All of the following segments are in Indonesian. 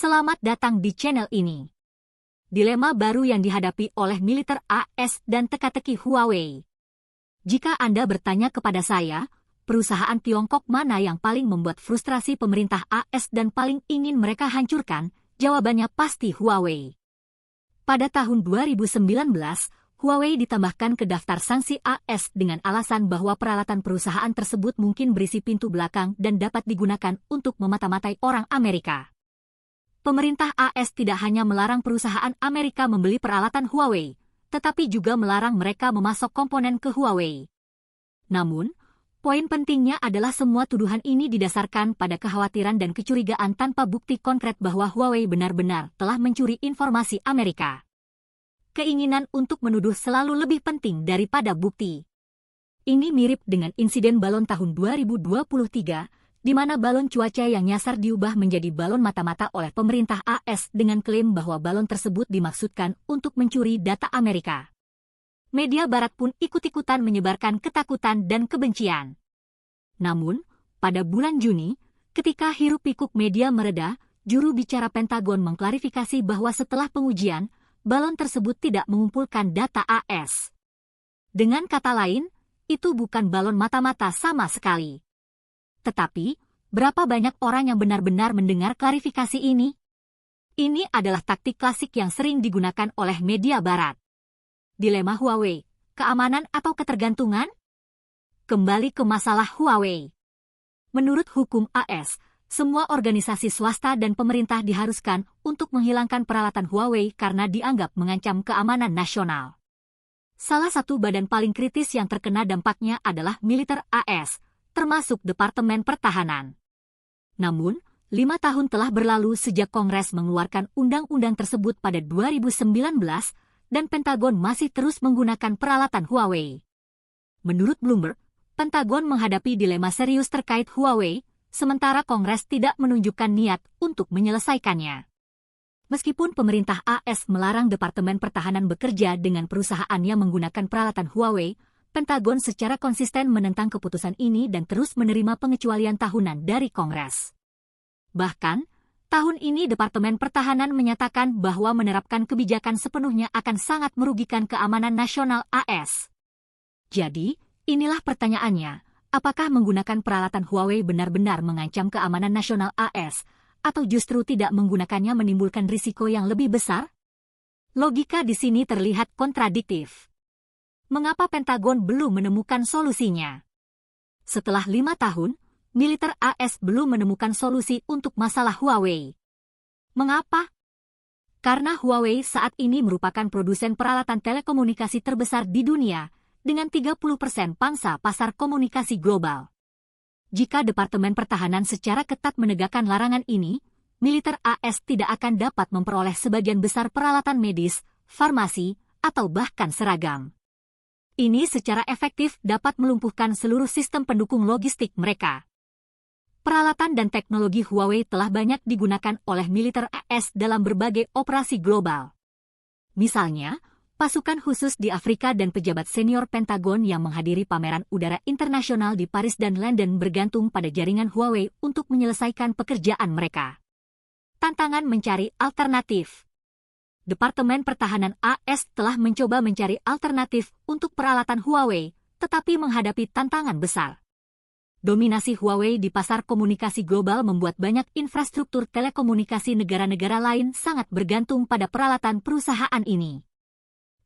Selamat datang di channel ini. Dilema baru yang dihadapi oleh militer AS dan teka-teki Huawei. Jika Anda bertanya kepada saya, perusahaan Tiongkok mana yang paling membuat frustrasi pemerintah AS dan paling ingin mereka hancurkan, jawabannya pasti Huawei. Pada tahun 2019, Huawei ditambahkan ke daftar sanksi AS dengan alasan bahwa peralatan perusahaan tersebut mungkin berisi pintu belakang dan dapat digunakan untuk memata-matai orang Amerika. Pemerintah AS tidak hanya melarang perusahaan Amerika membeli peralatan Huawei, tetapi juga melarang mereka memasok komponen ke Huawei. Namun, poin pentingnya adalah semua tuduhan ini didasarkan pada kekhawatiran dan kecurigaan tanpa bukti konkret bahwa Huawei benar-benar telah mencuri informasi Amerika. Keinginan untuk menuduh selalu lebih penting daripada bukti. Ini mirip dengan insiden balon tahun 2023, di mana balon cuaca yang nyasar diubah menjadi balon mata-mata oleh pemerintah AS dengan klaim bahwa balon tersebut dimaksudkan untuk mencuri data Amerika. Media Barat pun ikut-ikutan menyebarkan ketakutan dan kebencian. Namun, pada bulan Juni, ketika hiruk-pikuk media mereda, juru bicara Pentagon mengklarifikasi bahwa setelah pengujian, balon tersebut tidak mengumpulkan data AS. Dengan kata lain, itu bukan balon mata-mata sama sekali. Tetapi, berapa banyak orang yang benar-benar mendengar klarifikasi ini? Ini adalah taktik klasik yang sering digunakan oleh media Barat. Dilema Huawei, keamanan atau ketergantungan? Kembali ke masalah Huawei. Menurut hukum AS, semua organisasi swasta dan pemerintah diharuskan untuk menghilangkan peralatan Huawei karena dianggap mengancam keamanan nasional. Salah satu badan paling kritis yang terkena dampaknya adalah militer AS, termasuk Departemen Pertahanan. Namun, 5 tahun telah berlalu sejak Kongres mengeluarkan undang-undang tersebut pada 2019, dan Pentagon masih terus menggunakan peralatan Huawei. Menurut Bloomberg, Pentagon menghadapi dilema serius terkait Huawei, sementara Kongres tidak menunjukkan niat untuk menyelesaikannya. Meskipun pemerintah AS melarang Departemen Pertahanan bekerja dengan perusahaan yang menggunakan peralatan Huawei, Pentagon secara konsisten menentang keputusan ini dan terus menerima pengecualian tahunan dari Kongres. Bahkan, tahun ini Departemen Pertahanan menyatakan bahwa menerapkan kebijakan sepenuhnya akan sangat merugikan keamanan nasional AS. Jadi, inilah pertanyaannya, apakah menggunakan peralatan Huawei benar-benar mengancam keamanan nasional AS, atau justru tidak menggunakannya menimbulkan risiko yang lebih besar? Logika di sini terlihat kontradiktif. Mengapa Pentagon belum menemukan solusinya? Setelah 5 tahun, militer AS belum menemukan solusi untuk masalah Huawei. Mengapa? Karena Huawei saat ini merupakan produsen peralatan telekomunikasi terbesar di dunia, dengan 30% pangsa pasar komunikasi global. Jika Departemen Pertahanan secara ketat menegakkan larangan ini, militer AS tidak akan dapat memperoleh sebagian besar peralatan medis, farmasi, atau bahkan seragam. Ini secara efektif dapat melumpuhkan seluruh sistem pendukung logistik mereka. Peralatan dan teknologi Huawei telah banyak digunakan oleh militer AS dalam berbagai operasi global. Misalnya, pasukan khusus di Afrika dan pejabat senior Pentagon yang menghadiri pameran udara internasional di Paris dan London bergantung pada jaringan Huawei untuk menyelesaikan pekerjaan mereka. Tantangan mencari alternatif. Departemen Pertahanan AS telah mencoba mencari alternatif untuk peralatan Huawei, tetapi menghadapi tantangan besar. Dominasi Huawei di pasar komunikasi global membuat banyak infrastruktur telekomunikasi negara-negara lain sangat bergantung pada peralatan perusahaan ini.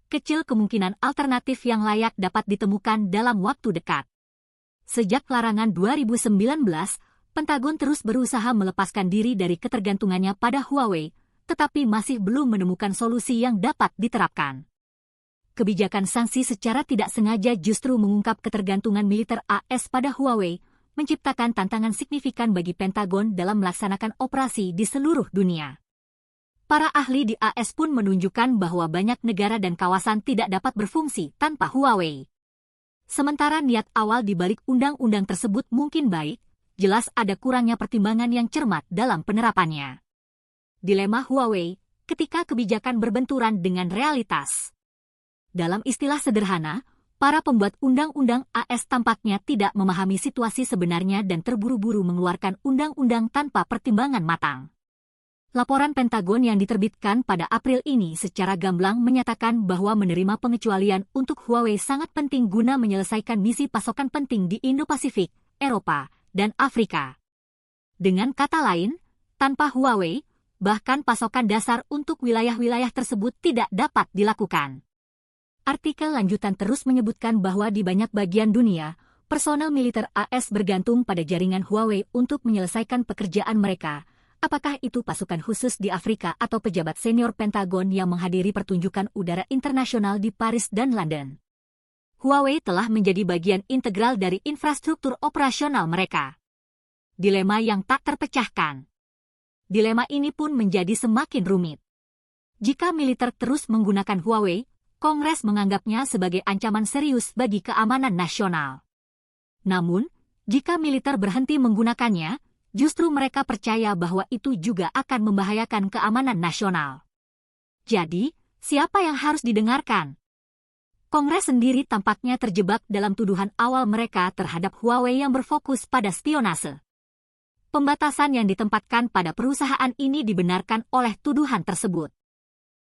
Kecil kemungkinan alternatif yang layak dapat ditemukan dalam waktu dekat. Sejak larangan 2019, Pentagon terus berusaha melepaskan diri dari ketergantungannya pada Huawei, tetapi masih belum menemukan solusi yang dapat diterapkan. Kebijakan sanksi secara tidak sengaja justru mengungkap ketergantungan militer AS pada Huawei, menciptakan tantangan signifikan bagi Pentagon dalam melaksanakan operasi di seluruh dunia. Para ahli di AS pun menunjukkan bahwa banyak negara dan kawasan tidak dapat berfungsi tanpa Huawei. Sementara niat awal di balik undang-undang tersebut mungkin baik, jelas ada kurangnya pertimbangan yang cermat dalam penerapannya. Dilema Huawei, ketika kebijakan berbenturan dengan realitas. Dalam istilah sederhana, para pembuat undang-undang AS tampaknya tidak memahami situasi sebenarnya dan terburu-buru mengeluarkan undang-undang tanpa pertimbangan matang. Laporan Pentagon yang diterbitkan pada April ini secara gamblang menyatakan bahwa menerima pengecualian untuk Huawei sangat penting guna menyelesaikan misi pasokan penting di Indo-Pasifik, Eropa, dan Afrika. Dengan kata lain, tanpa Huawei, bahkan pasokan dasar untuk wilayah-wilayah tersebut tidak dapat dilakukan. Artikel lanjutan terus menyebutkan bahwa di banyak bagian dunia, personel militer AS bergantung pada jaringan Huawei untuk menyelesaikan pekerjaan mereka. Apakah itu pasukan khusus di Afrika atau pejabat senior Pentagon yang menghadiri pertunjukan udara internasional di Paris dan London? Huawei telah menjadi bagian integral dari infrastruktur operasional mereka. Dilema yang tak terpecahkan. Dilema ini pun menjadi semakin rumit. Jika militer terus menggunakan Huawei, Kongres menganggapnya sebagai ancaman serius bagi keamanan nasional. Namun, jika militer berhenti menggunakannya, justru mereka percaya bahwa itu juga akan membahayakan keamanan nasional. Jadi, siapa yang harus didengarkan? Kongres sendiri tampaknya terjebak dalam tuduhan awal mereka terhadap Huawei yang berfokus pada spionase. Pembatasan yang ditempatkan pada perusahaan ini dibenarkan oleh tuduhan tersebut.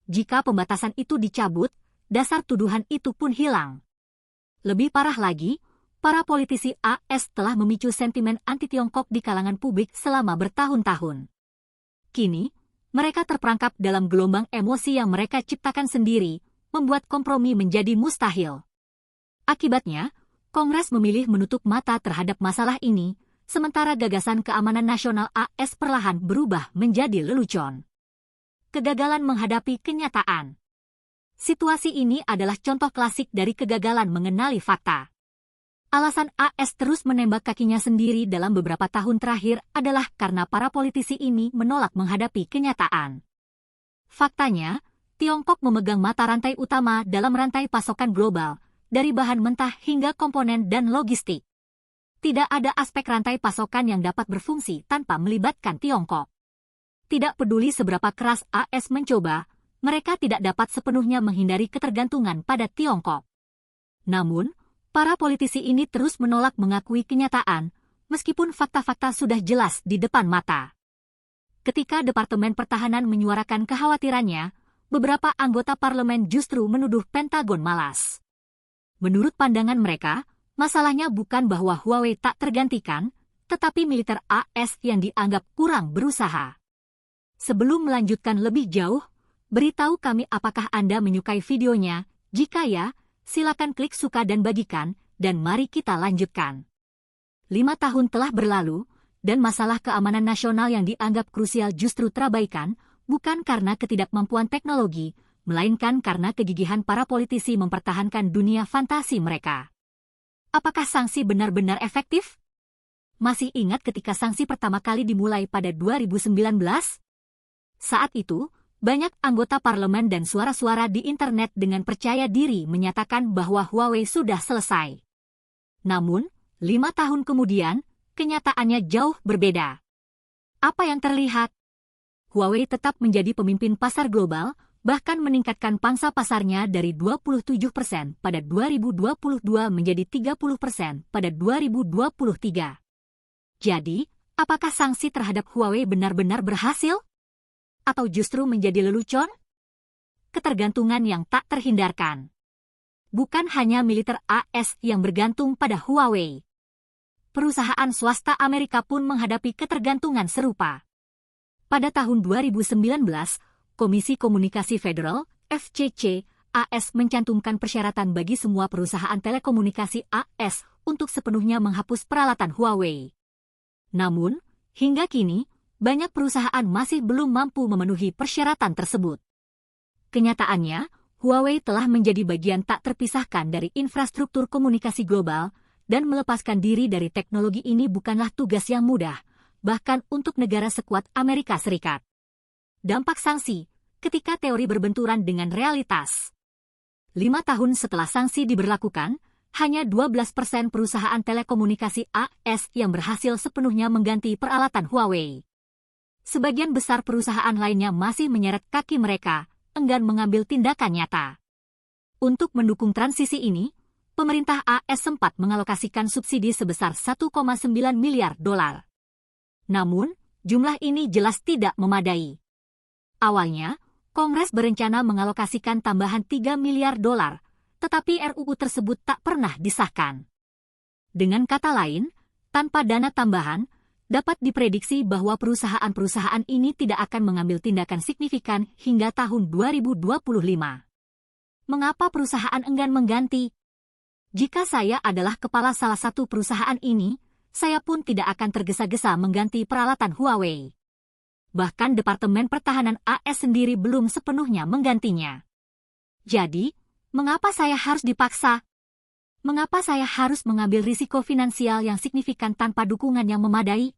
Jika pembatasan itu dicabut, dasar tuduhan itu pun hilang. Lebih parah lagi, para politisi AS telah memicu sentimen anti-Tiongkok di kalangan publik selama bertahun-tahun. Kini, mereka terperangkap dalam gelombang emosi yang mereka ciptakan sendiri, membuat kompromi menjadi mustahil. Akibatnya, Kongres memilih menutup mata terhadap masalah ini, sementara gagasan keamanan nasional AS perlahan berubah menjadi lelucon. Kegagalan menghadapi kenyataan. Situasi ini adalah contoh klasik dari kegagalan mengenali fakta. Alasan AS terus menembak kakinya sendiri dalam beberapa tahun terakhir adalah karena para politisi ini menolak menghadapi kenyataan. Faktanya, Tiongkok memegang mata rantai utama dalam rantai pasokan global, dari bahan mentah hingga komponen dan logistik. Tidak ada aspek rantai pasokan yang dapat berfungsi tanpa melibatkan Tiongkok. Tidak peduli seberapa keras AS mencoba, mereka tidak dapat sepenuhnya menghindari ketergantungan pada Tiongkok. Namun, para politisi ini terus menolak mengakui kenyataan, meskipun fakta-fakta sudah jelas di depan mata. Ketika Departemen Pertahanan menyuarakan kekhawatirannya, beberapa anggota parlemen justru menuduh Pentagon malas. Menurut pandangan mereka, masalahnya bukan bahwa Huawei tak tergantikan, tetapi militer AS yang dianggap kurang berusaha. Sebelum melanjutkan lebih jauh, beritahu kami apakah Anda menyukai videonya. Jika ya, silakan klik suka dan bagikan, dan mari kita lanjutkan. 5 tahun telah berlalu, dan masalah keamanan nasional yang dianggap krusial justru terabaikan, bukan karena ketidakmampuan teknologi, melainkan karena kegigihan para politisi mempertahankan dunia fantasi mereka. Apakah sanksi benar-benar efektif? Masih ingat ketika sanksi pertama kali dimulai pada 2019? Saat itu, banyak anggota parlemen dan suara-suara di internet dengan percaya diri menyatakan bahwa Huawei sudah selesai. Namun, 5 tahun kemudian, kenyataannya jauh berbeda. Apa yang terlihat? Huawei tetap menjadi pemimpin pasar global, bahkan meningkatkan pangsa pasarnya dari 27% pada 2022 menjadi 30% pada 2023. Jadi, apakah sanksi terhadap Huawei benar-benar berhasil? Atau justru menjadi lelucon? Ketergantungan yang tak terhindarkan. Bukan hanya militer AS yang bergantung pada Huawei. Perusahaan swasta Amerika pun menghadapi ketergantungan serupa. Pada tahun 2019, Komisi Komunikasi Federal, FCC, AS mencantumkan persyaratan bagi semua perusahaan telekomunikasi AS untuk sepenuhnya menghapus peralatan Huawei. Namun, hingga kini, banyak perusahaan masih belum mampu memenuhi persyaratan tersebut. Kenyataannya, Huawei telah menjadi bagian tak terpisahkan dari infrastruktur komunikasi global, dan melepaskan diri dari teknologi ini bukanlah tugas yang mudah, bahkan untuk negara sekuat Amerika Serikat. Dampak sanksi, ketika teori berbenturan dengan realitas. 5 tahun setelah sanksi diberlakukan, hanya 12% perusahaan telekomunikasi AS yang berhasil sepenuhnya mengganti peralatan Huawei. Sebagian besar perusahaan lainnya masih menyeret kaki mereka, enggan mengambil tindakan nyata. Untuk mendukung transisi ini, pemerintah AS sempat mengalokasikan subsidi sebesar 1,9 miliar dolar. Namun, jumlah ini jelas tidak memadai. Awalnya, Kongres berencana mengalokasikan tambahan 3 miliar dolar, tetapi RUU tersebut tak pernah disahkan. Dengan kata lain, tanpa dana tambahan, dapat diprediksi bahwa perusahaan-perusahaan ini tidak akan mengambil tindakan signifikan hingga tahun 2025. Mengapa perusahaan enggan mengganti? Jika saya adalah kepala salah satu perusahaan ini, saya pun tidak akan tergesa-gesa mengganti peralatan Huawei. Bahkan Departemen Pertahanan AS sendiri belum sepenuhnya menggantinya. Jadi, mengapa saya harus dipaksa? Mengapa saya harus mengambil risiko finansial yang signifikan tanpa dukungan yang memadai?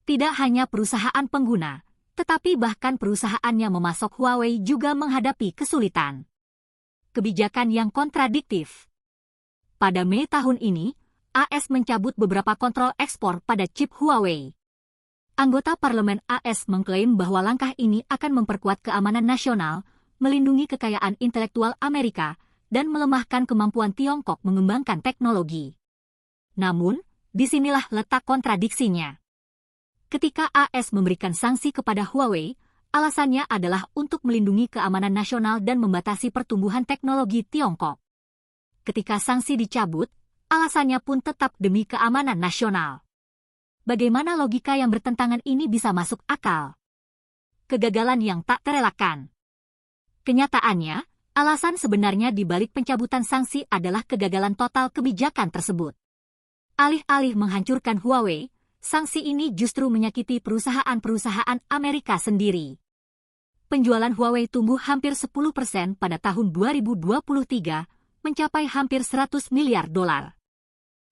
Tidak hanya perusahaan pengguna, tetapi bahkan perusahaan yang memasok Huawei juga menghadapi kesulitan. Kebijakan yang kontradiktif. Pada Mei tahun ini, AS mencabut beberapa kontrol ekspor pada chip Huawei. Anggota parlemen AS mengklaim bahwa langkah ini akan memperkuat keamanan nasional, melindungi kekayaan intelektual Amerika, dan melemahkan kemampuan Tiongkok mengembangkan teknologi. Namun, disinilah letak kontradiksinya. Ketika AS memberikan sanksi kepada Huawei, alasannya adalah untuk melindungi keamanan nasional dan membatasi pertumbuhan teknologi Tiongkok. Ketika sanksi dicabut, alasannya pun tetap demi keamanan nasional. Bagaimana logika yang bertentangan ini bisa masuk akal? Kegagalan yang tak terelakkan. Kenyataannya, alasan sebenarnya di balik pencabutan sanksi adalah kegagalan total kebijakan tersebut. Alih-alih menghancurkan Huawei, sanksi ini justru menyakiti perusahaan-perusahaan Amerika sendiri. Penjualan Huawei tumbuh hampir 10% pada tahun 2023, mencapai hampir 100 miliar dolar.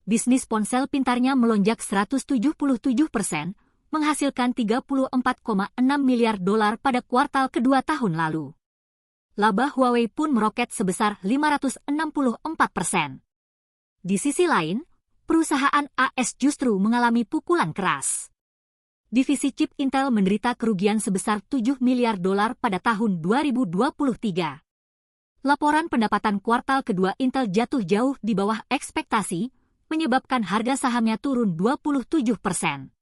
Bisnis ponsel pintarnya melonjak 177%, menghasilkan 34,6 miliar dolar pada kuartal kedua tahun lalu. Laba Huawei pun meroket sebesar 564%. Di sisi lain, perusahaan AS justru mengalami pukulan keras. Divisi chip Intel menderita kerugian sebesar 7 miliar dolar pada tahun 2023. Laporan pendapatan kuartal kedua Intel jatuh jauh di bawah ekspektasi, menyebabkan harga sahamnya turun 27%.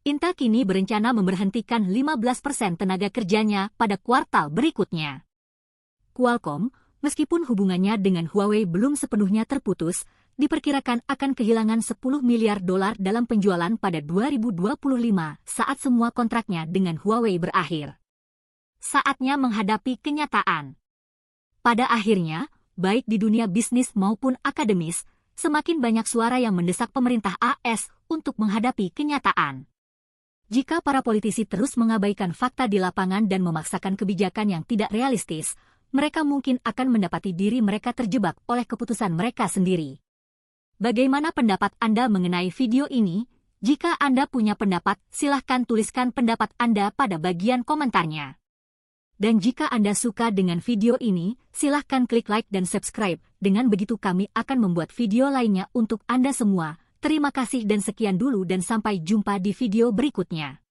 Intel kini berencana memberhentikan 15% tenaga kerjanya pada kuartal berikutnya. Qualcomm, meskipun hubungannya dengan Huawei belum sepenuhnya terputus, diperkirakan akan kehilangan 10 miliar dolar dalam penjualan pada 2025 saat semua kontraknya dengan Huawei berakhir. Saatnya menghadapi kenyataan. Pada akhirnya, baik di dunia bisnis maupun akademis, semakin banyak suara yang mendesak pemerintah AS untuk menghadapi kenyataan. Jika para politisi terus mengabaikan fakta di lapangan dan memaksakan kebijakan yang tidak realistis, mereka mungkin akan mendapati diri mereka terjebak oleh keputusan mereka sendiri. Bagaimana pendapat Anda mengenai video ini? Jika Anda punya pendapat, silahkan tuliskan pendapat Anda pada bagian komentarnya. Dan jika Anda suka dengan video ini, silahkan klik like dan subscribe. Dengan begitu kami akan membuat video lainnya untuk Anda semua. Terima kasih dan sekian dulu dan sampai jumpa di video berikutnya.